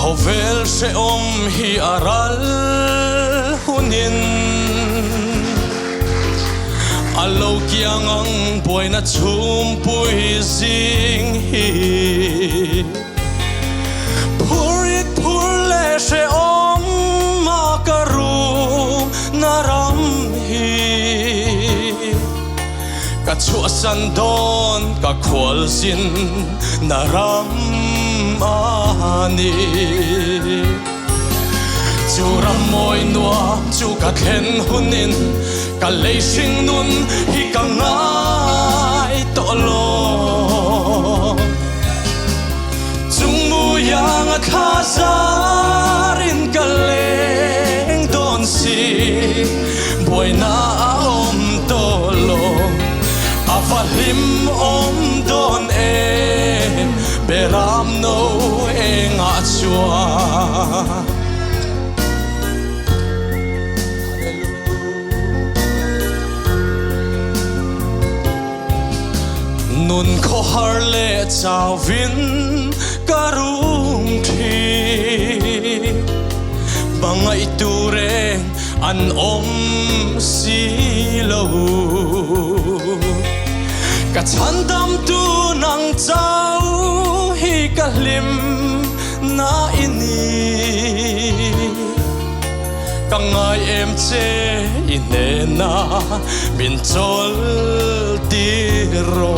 khovel se hi aral hunin alo kiang ang buhay na chumpuy zing hi purit purle se makaru naram hi ka chuasan don ka khwal sin naram ani chu ram moi nuam chu ka khen hunin ka leising nun hi ka ngai to lo chung mu yang kha zarin ka leng don si boy na om to lo avalim om don beram no eng a chua nun ko har le chao vin karung thi bangai ture an om si lo ka chandam tu nang chao hi ka lim na ini ka ngai em che ine na min chol ti ro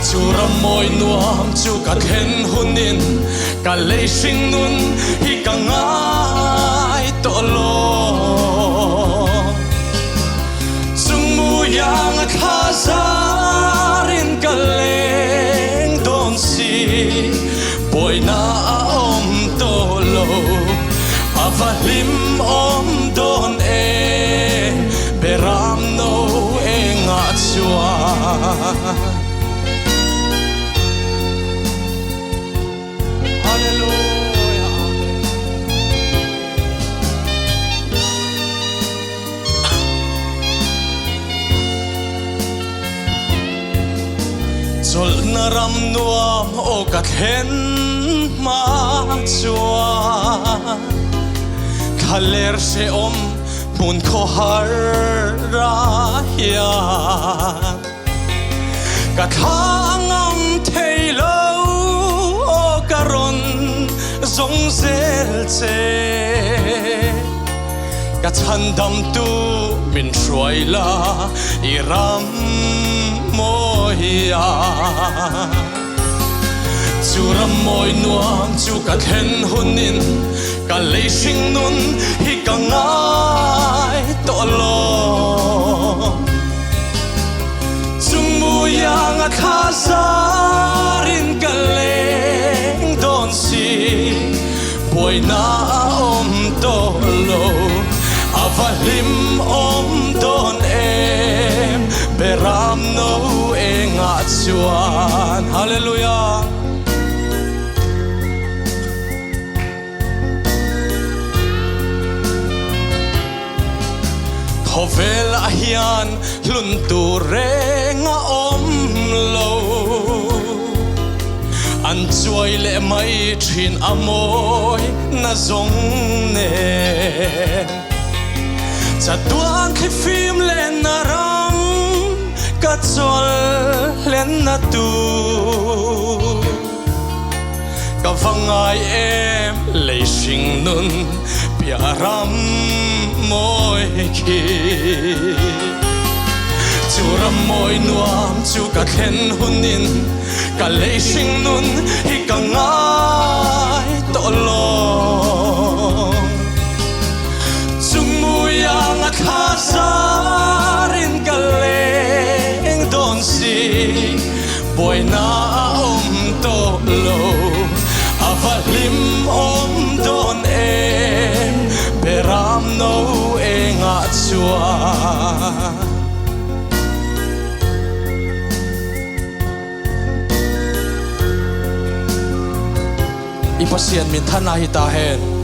chu ram moi nuam chu ka khen hunin ka leising nun hi ka ngai to lo chung mu yang kha zarin ka leng don si boy na om to lo avalim om don beram no enga chua hallelujah chol naram nuam o ka khen ma chua khaler se om mun ko har ra ya ka khangam thailo o karon zong zel che ka chandam tu min shwaila iram moya chu ram moi nuam chu ka khen hunin ka leising nun hi ka ngai to lo chung mu yang kha zarin ka leng don si boy na om to lo avalim om don beram no enga chuan hallelujah khovel a hian lun tu renga om lo an chuai le mai thin amoi na zong ne cha tuang khi phim len na ram ka chol len na tu ka vangai em leising nun piaram moi khi chu ram moi nuam chu ka khen hunin ka leising nun hi ka ngai to lo chung mu yang kha zarin ka leng don si boy na om to lo avalim om don beram no enga chua ipasian min thana hi ta hen